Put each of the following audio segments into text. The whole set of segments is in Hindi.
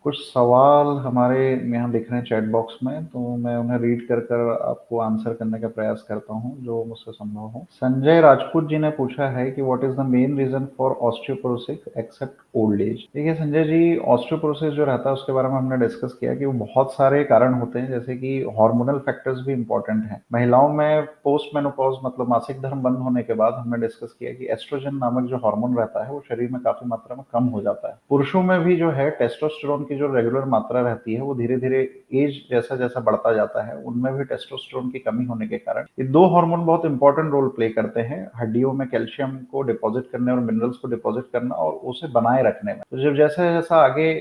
कुछ सवाल हमारे यहाँ दिख रहे हैं चैट बॉक्स में, तो मैं उन्हें रीड कर कर आपको आंसर करने का प्रयास करता हूँ जो मुझसे संभव हो। संजय राजपूत जी ने पूछा है कि what is the main reason for osteoporosis except old age. देखिए संजय जी, ऑस्टियोपोरोसिस जो रहता है उसके बारे में हमने डिस्कस किया कि वो बहुत सारे कारण होते हैं, जैसे कि हार्मोनल फैक्टर्स भी इंपॉर्टेंट हैं। महिलाओं में पोस्ट मेनोपॉज मतलब मासिक धर्म बंद होने के बाद हमने डिस्कस किया कि एस्ट्रोजन नामक जो हार्मोन रहता है वो शरीर में काफी मात्रा में कम हो जाता है। पुरुषों में भी जो है टेस्टोस्टेरोन की जो रेगुलर मात्रा रहती है वो धीरे धीरे एज जैसा जैसा बढ़ता जाता है उनमें भी टेस्टोस्टेरोन की कमी होने के कारण ये दो हार्मोन बहुत इंपॉर्टेंट रोल प्ले करते हैं हड्डियों में कैल्शियम को डिपॉजिट करने और मिनरल्स को डिपॉजिट करना और उसे बनाए रखने में। तो जब जैसा जैसा आगे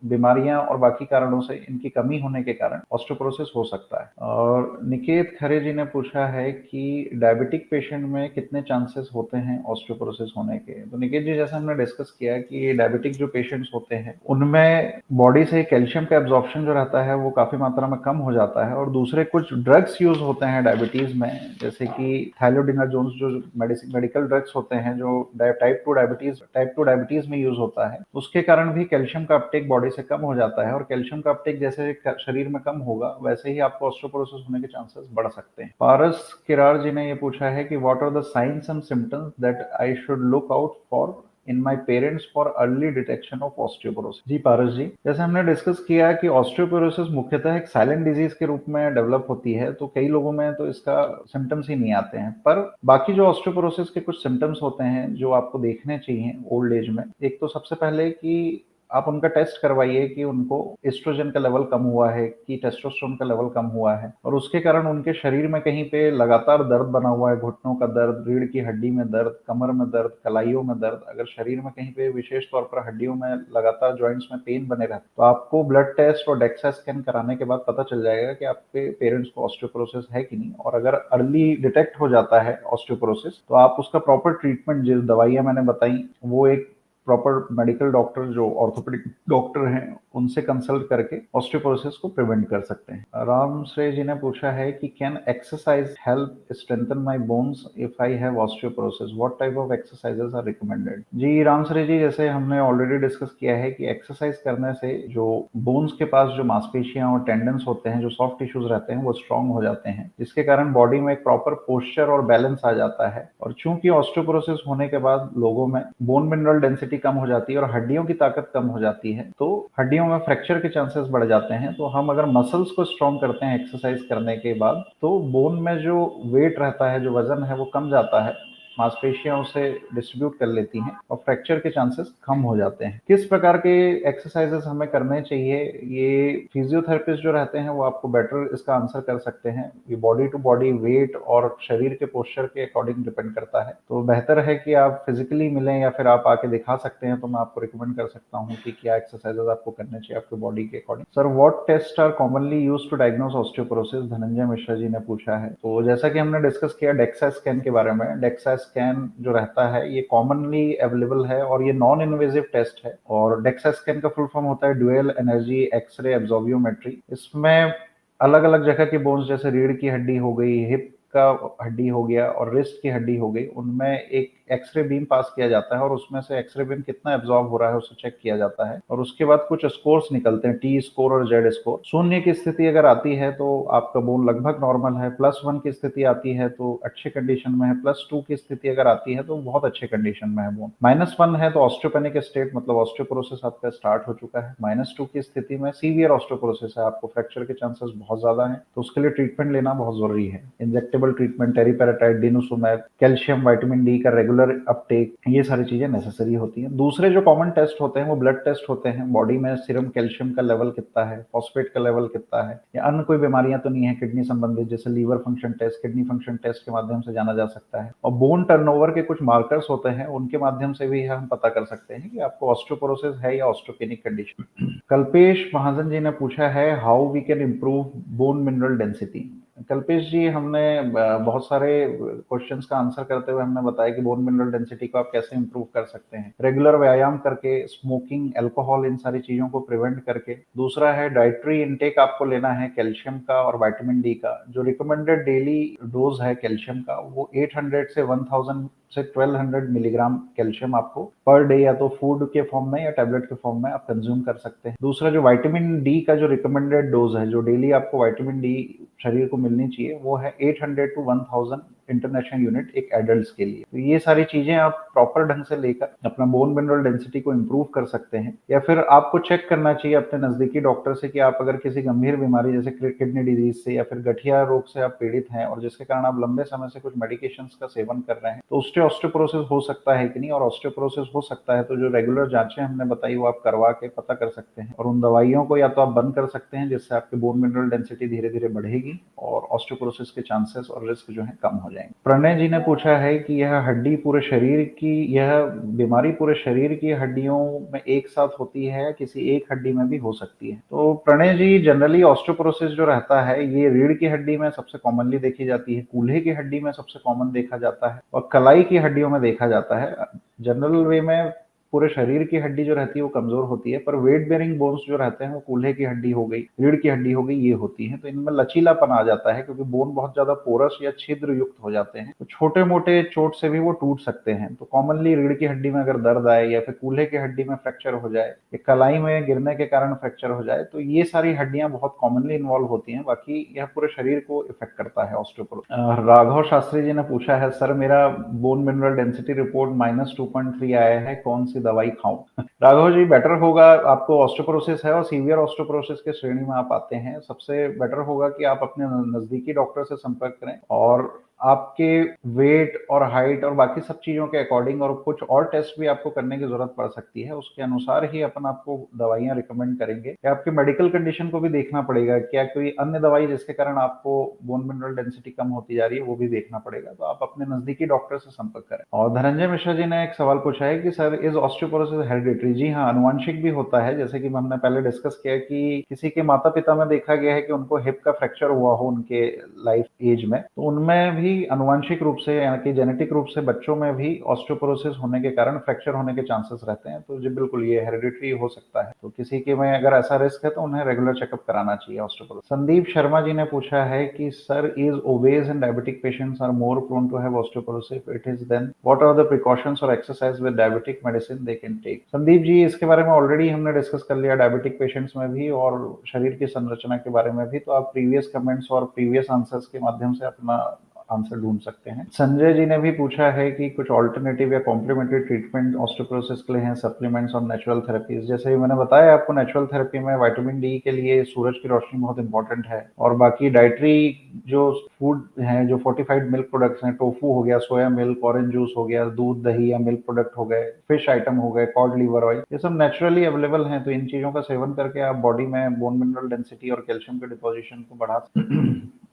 बीमारियां और बाकी कारणों से इनकी कमी होने के कारण ऑस्टियोपोरोसिस हो सकता है। और निकेत खरे जी ने पूछा है कि डायबिटिक पेशेंट में कितने चांसेस होते हैं ऑस्टियोपोरोसिस होने के। तो निकेत जी, जैसा हमने डिस्कस किया कि डायबिटिक जो पेशेंट्स होते हैं उनमें बॉडी से कैल्शियम का एब्जॉर्प्शन जो रहता है वो काफी मात्रा में कम हो जाता है और दूसरे कुछ ड्रग्स यूज होते हैं डायबिटीज में, जैसे कि थाइरोडिनाजोन्स जो मेडिकल ड्रग्स होते हैं जो टाइप 2 डायबिटीज में यूज होता है, उसके कारण भी कैल्शियम का अपटेक बॉडी से कम हो जाता है और कैल्शियम का अपटेक जैसे शरीर में कम होगा वैसे ही आपको ऑस्टियोपोरोसिस होने के चांसेस बढ़ सकते हैं। पारस किरार जी ने ये पूछा है कि what are the science and symptoms that I should look out for in my parents for early detection of osteoporosis. जी पारस जी, जैसे हमने डिस्कस किया कि ऑस्टियोपोरोसिस मुख्यतः एक साइलेंट डिजीज के रूप में डेवलप होती है, तो कई लोगों में तो इसका सिम्टम्स ही नहीं आते हैं, पर बाकी जो ऑस्टियोपोरोसिस के कुछ सिम्टम्स होते हैं जो आपको देखने चाहिए ओल्ड एज में। एक तो सबसे पहले कि आप उनका टेस्ट करवाइए कि उनको एस्ट्रोजन का लेवल कम हुआ है कि टेस्टोस्टेरोन का लेवल कम हुआ है, और उसके कारण उनके शरीर में कहीं पे लगातार दर्द बना हुआ है, घुटनों का दर्द, रीढ़ की हड्डी में दर्द, कमर में दर्द, कलाइयों में दर्द, अगर शरीर में कहीं पे विशेष तौर पर हड्डियों में लगातार जॉइंट्स में पेन बने रहते, तो आपको ब्लड टेस्ट और डेक्सा स्कैन कराने के बाद पता चल जाएगा कि आपके पेरेंट्स को ऑस्टियोपोरोसिस है कि नहीं। और अगर अर्ली डिटेक्ट हो जाता है ऑस्टियोपोरोसिस तो आप उसका प्रॉपर ट्रीटमेंट, जो दवाइयां मैंने बताई, वो एक प्रॉपर मेडिकल डॉक्टर जो ऑर्थोपेडिक डॉक्टर हैं उनसे कंसल्ट करके ऑस्टियोपोरोसिस को प्रिवेंट कर सकते हैं। राम श्रेय जी ने पूछा है कि can exercise help strengthen my bones if I have osteoporosis, what type of exercises are recommended. जी राम श्रेय जी, जैसे हमने ऑलरेडी डिस्कस किया है कि एक्सरसाइज करने से जो बोन्स के पास जो मांसपेशियां और टेंडन्स होते हैं, जो सॉफ्ट टिश्यूज रहते हैं, वो स्ट्रांग हो जाते हैं, जिसके कारण बॉडी में एक प्रॉपर पोस्चर और बैलेंस आ जाता है। और चूंकि ऑस्टियोपोरोसिस होने के बाद लोगों में बोन मिनरल डेंसिटी कम हो जाती है और हड्डियों की ताकत कम हो जाती है, तो हड्डियों में फ्रैक्चर के चांसेस बढ़ जाते हैं। तो हम अगर मसल्स को स्ट्रॉन्ग करते हैं एक्सरसाइज करने के बाद, तो बोन में जो वेट रहता है, जो वजन है, वो कम जाता है, मांसपेशियां उसे डिस्ट्रीब्यूट कर लेती हैं और फ्रैक्चर के चांसेस कम हो जाते हैं। किस प्रकार के एक्सरसाइजेस हमें करने चाहिए, ये फिजियोथेरेपिस्ट जो रहते हैं वो आपको बेटर इसका आंसर कर सकते हैं। ये बॉडी टू बॉडी वेट और शरीर के पोस्चर के अकॉर्डिंग डिपेंड करता है, तो बेहतर है कि आप फिजिकली मिलें या फिर आप आके दिखा सकते हैं, तो मैं आपको रिकमेंड कर सकता हूँ कि क्या एक्सरसाइजेस आपको करने चाहिए आपके बॉडी के according. Sir, what test are commonly used to diagnose osteoporosis, Dhananjay Mishra ji ने पूछा है। तो जैसा कि हमने डिस्कस किया डेक्सा स्कैन के बारे में, डेक्सा स्कैन जो रहता है ये कॉमनली अवेलेबल है और ये नॉन इन्वेजिव टेस्ट है। और डेक्सा स्कैन का फुल फॉर्म होता है ड्यूअल एनर्जी एक्सरे एब्जॉर्बियोमेट्री। इसमें अलग अलग जगह के बोन्स, जैसे रीढ़ की हड्डी हो गई, हिप का हड्डी हो गया और रिस्ट की हड्डी हो गई, उनमें एक एक्सरे बीम पास किया जाता है और उसमें से एक्सरे बीम कितना एब्जॉर्ब हो रहा है उसे चेक किया जाता है और उसके बाद कुछ स्कोर्स निकलते हैं, टी स्कोर और जेड स्कोर। शून्य की स्थिति अगर आती है तो आपका बोन लगभग नॉर्मल है, +1 की स्थिति आती है तो अच्छे कंडीशन में है, +2 की स्थिति अगर आती है तो बहुत अच्छे कंडीशन में है बोन, -1 है तो ऑस्टियोपेनिक स्टेट मतलब ऑस्टियोपोरोसिस आपका स्टार्ट हो चुका है, -2 की स्थिति में सीवियर ऑस्टियोपोरोसिस है, आपको फ्रैक्चर के चांसेस बहुत ज्यादा है, तो उसके लिए ट्रीटमेंट लेना बहुत जरूरी है। Injectable treatment, teriparatide, denosumab, calcium, vitamin D का रेगुलर अपटेक, ये सारी चीजें नेसेसरी होती हैं। दूसरे जो कॉमन टेस्ट होते हैं वो ब्लड टेस्ट होते हैं, बॉडी में सीरम कैल्शियम का लेवल कितना है, फॉस्फेट का लेवल कितना है, या अन्य कोई बीमारियां तो नहीं है किडनी संबंधित, जैसे liver function test, kidney function test के माध्यम से जाना जा सकता है। और बोन टर्नओवर के कुछ मार्कर्स होते हैं, उनके माध्यम से भी हम पता कर सकते हैं कि आपको ऑस्टियोपोरोसिस है या ऑस्टियोपेनिक कंडीशन। कल्पेश महाजन जी ने पूछा है how we can improve bone mineral density. Kalpesh ji, हमने बहुत सारे क्वेश्चंस का आंसर करते हुए हमने बताया कि बोन मिनरल डेंसिटी को आप कैसे इंप्रूव कर सकते हैं। रेगुलर व्यायाम करके, स्मोकिंग, अल्कोहल, इन सारी चीजों को प्रिवेंट करके। दूसरा है डाइटरी इनटेक आपको लेना है कैल्शियम का और विटामिन डी का। जो रिकमेंडेड डेली डोज है कैल्शियम का वो 800 से 1000 से 1200 मिलीग्राम कैल्शियम आपको पर डे या तो फूड के फॉर्म में या टैबलेट के फॉर्म में आप कंज्यूम कर सकते हैं। दूसरा जो विटामिन डी का जो रिकमेंडेड डोज है, जो डेली आपको विटामिन डी शरीर को मिलनी चाहिए, वो है 800 टू 1000 इंटरनेशनल यूनिट एक एडल्ट के लिए। तो ये सारी चीजें आप प्रॉपर ढंग से लेकर अपना बोन मिनरल डेंसिटी को इंप्रूव कर सकते हैं। या फिर आपको चेक करना चाहिए अपने नजदीकी डॉक्टर से कि आप अगर किसी गंभीर बीमारी जैसे किडनी डिजीज से या फिर गठिया रोग से आप पीड़ित हैं और जिसके कारण आप लंबे समय से कुछ मेडिकेशंस का सेवन कर रहे हैं, तो उससे ऑस्टियोपोरोसिस हो सकता है कि नहीं, और ऑस्टियोपोरोसिस हो सकता है तो जो रेगुलर जांचें हमने बताई वो आप करवा के पता कर सकते हैं, और उन दवाइयों को या तो आप बंद कर सकते हैं जिससे आपकी बोन मिनरल डेंसिटी धीरे धीरे बढ़ेगी और ऑस्टियोपोरोसिस के चांसेस और रिस्क जो है कम हो जाएंगे। प्रणय जी ने पूछा है कि यह हड्डी पूरे शरीर की, यह बीमारी पूरे शरीर की हड्डियों में एक साथ होती है, किसी एक हड्डी में भी हो सकती है? तो प्रणय जी, जनरली ऑस्टियोपोरोसिस जो रहता है ये रीढ़ की हड्डी में सबसे कॉमनली देखी जाती है, कूल्हे की हड्डी में सबसे कॉमन देखा जाता है, और कलाई की हड्डियों में देखा जाता है। जनरल वे में पूरे शरीर की हड्डी जो रहती है वो कमजोर होती है, पर वेट बेरिंग बोन्स जो रहते हैं वो कूल्हे की हड्डी हो गई, रीढ़ की हड्डी हो गई, ये होती है। तो इनमें लचीलापन आ जाता है क्योंकि बोन बहुत ज्यादा पोरस या छिद्र युक्त हो जाते हैं, तो छोटे मोटे चोट से भी वो टूट सकते हैं। तो कॉमनली रीढ़ की हड्डी में अगर दर्द आए या फिर कूल्हे की हड्डी में फ्रैक्चर हो जाए या कलाई में गिरने के कारण फ्रैक्चर हो जाए, तो ये सारी हड्डियां बहुत कॉमनली इन्वॉल्व होती हैं। बाकी यह पूरे शरीर को इफेक्ट करता है ऑस्टियोपोरोसिस। राघव शास्त्री जी ने पूछा है, सर मेरा बोन मिनरल डेंसिटी रिपोर्ट -2.3 आया है, कौन सी दवाई खाऊं? राघव जी, बेटर होगा, आपको ऑस्टियोपोरोसिस है और सीवियर ऑस्टियोपोरोसिस के श्रेणी में आप आते हैं, सबसे बेटर होगा कि आप अपने नजदीकी डॉक्टर से संपर्क करें और आपके वेट और हाइट और बाकी सब चीजों के अकॉर्डिंग, और कुछ और टेस्ट भी आपको करने की जरूरत पड़ सकती है, उसके अनुसार ही अपन आपको दवाइयां रिकमेंड करेंगे। या आपके मेडिकल कंडीशन को भी देखना पड़ेगा, क्या कोई अन्य दवाई जिसके कारण आपको बोन मिनरल डेंसिटी कम होती जा रही है वो भी देखना पड़ेगा। तो आप अपने नजदीकी डॉक्टर से संपर्क करें। और धनंजय मिश्रा जी ने एक सवाल पूछा है कि सर, इज ऑस्टियोपोरोसिस हेरिडिटरी? जी हाँ, अनुवांशिक भी होता है। जैसे कि हमने पहले डिस्कस किया कि किसी के माता पिता में देखा गया है कि उनको हिप का फ्रैक्चर हुआ हो उनके लाइफ एज में, तो उनमें भी अनुवांशिक रूप से यानी कि जेनेटिक रूप से बच्चों में भी ऑस्टियोपोरोसिस होने के कारण फ्रैक्चर होने के चांसेस रहते हैं। तो जी बिल्कुल, ये हेरिडिटरी हो सकता है। तो किसी के में अगर ऐसा रिस्क है तो उन्हें रेगुलर चेकअप कराना चाहिए ऑस्टियोपोरोसिस। संदीप शर्मा जी ने पूछा है कि sir, is obese and diabetic patients are more prone to have osteoporosis? It is then what are the precautions और exercise with diabetic medicine they can take? Sandeep ji, इसके बारे में ऑलरेडी हमने डिस्कस कर लिया, डायबिटिक पेशेंट्स में भी और शरीर की संरचना के बारे में भी। तो आप प्रीवियस कमेंट्स और प्रीवियस आंसर्स के माध्यम से अपना आंसर ढूंढ सकते हैं। संजय जी ने भी पूछा है कि कुछ ऑल्टरनेटिव या कॉम्प्लीमेंट्री ट्रीटमेंट ऑस्टियोपोरोसिस के लिए हैं, सप्लीमेंट्स और नेचुरल थेरेपीज? जैसे ही मैंने बताया आपको, नेचुरल थेरेपी में विटामिन डी के लिए सूरज की रोशनी बहुत इंपॉर्टेंट है, और बाकी डाइटरी जो फूड है, जो फोर्टिफाइड मिल्क प्रोडक्ट्स हैं, टोफू हो गया, सोया मिल्क, ऑरेंज जूस हो गया, दूध दही या मिल्क प्रोडक्ट हो गए, फिश आइटम हो गए, कॉड लिवर ऑयल, ये सब नेचुरली अवेलेबल हैं। तो इन चीजों का सेवन करके आप बॉडी में बोन मिनरल डेंसिटी और कैल्शियम के डिपोजिशन को बढ़ा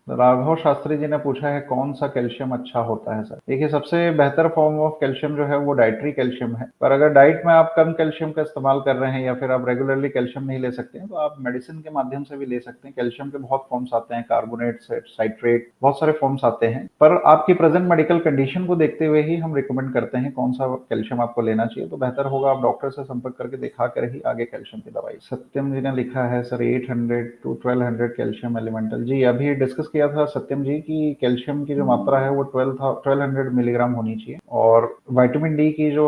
राघव शास्त्री जी ने पूछा है, कौन सा कैल्शियम अच्छा होता है? सर देखिए, सबसे बेहतर फॉर्म ऑफ कैल्शियम जो है वो डाइटरी कैल्शियम है, पर अगर डाइट में आप कम कैल्शियम का इस्तेमाल कर रहे हैं या फिर आप रेगुलरली कैल्शियम नहीं ले सकते हैं, तो आप मेडिसिन के माध्यम से भी ले सकते हैं। कैल्शियम के बहुत फॉर्म्स आते हैं, कार्बोनेट, साइट्रेट, बहुत सारे फॉर्म्स आते हैं, पर आपकी प्रेजेंट मेडिकल कंडीशन को देखते हुए ही हम रिकमेंड करते हैं कौन सा कैल्शियम आपको लेना चाहिए। तो बेहतर होगा आप डॉक्टर से संपर्क करके दिखा कर ही आगे कैल्शियम की दवाई। सत्यम जी ने लिखा है, सर 800 टू 1200 कैल्शियम एलिमेंटल। जी, अभी डिस्कस किया था सत्यम जी की कैल्शियम की जो मात्रा है वो 1200 मिलीग्राम होनी चाहिए, और विटामिन डी की जो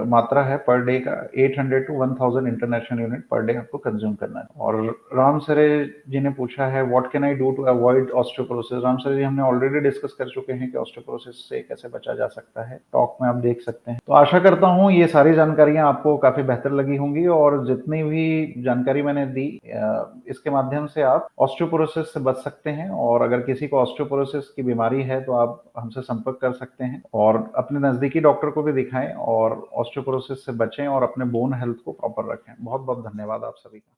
मात्रा है पर डे का 800 to 1000 international unit per day आपको कंज्यूम करना है। और राम सरे जी ने पूछा है, what can I do to avoid osteoporosis? Ram Sare ji, हमने ऑलरेडी डिस्कस कर चुके हैं कि ऑस्टियोपोरोसिस से कैसे बचा जा सकता है, टॉक में आप देख सकते हैं। तो आशा करता हूँ ये सारी जानकारियां आपको काफी बेहतर लगी होंगी, और जितनी भी जानकारी मैंने दी इसके माध्यम से आप ऑस्टियोपोरोसिस से बच सकते हैं। और अगर किसी को ऑस्टियोपोरोसिस की बीमारी है तो आप हमसे संपर्क कर सकते हैं और अपने नजदीकी डॉक्टर को भी दिखाएं और ऑस्टियोपोरोसिस से बचें और अपने बोन हेल्थ को प्रॉपर रखें। बहुत बहुत धन्यवाद आप सभी का।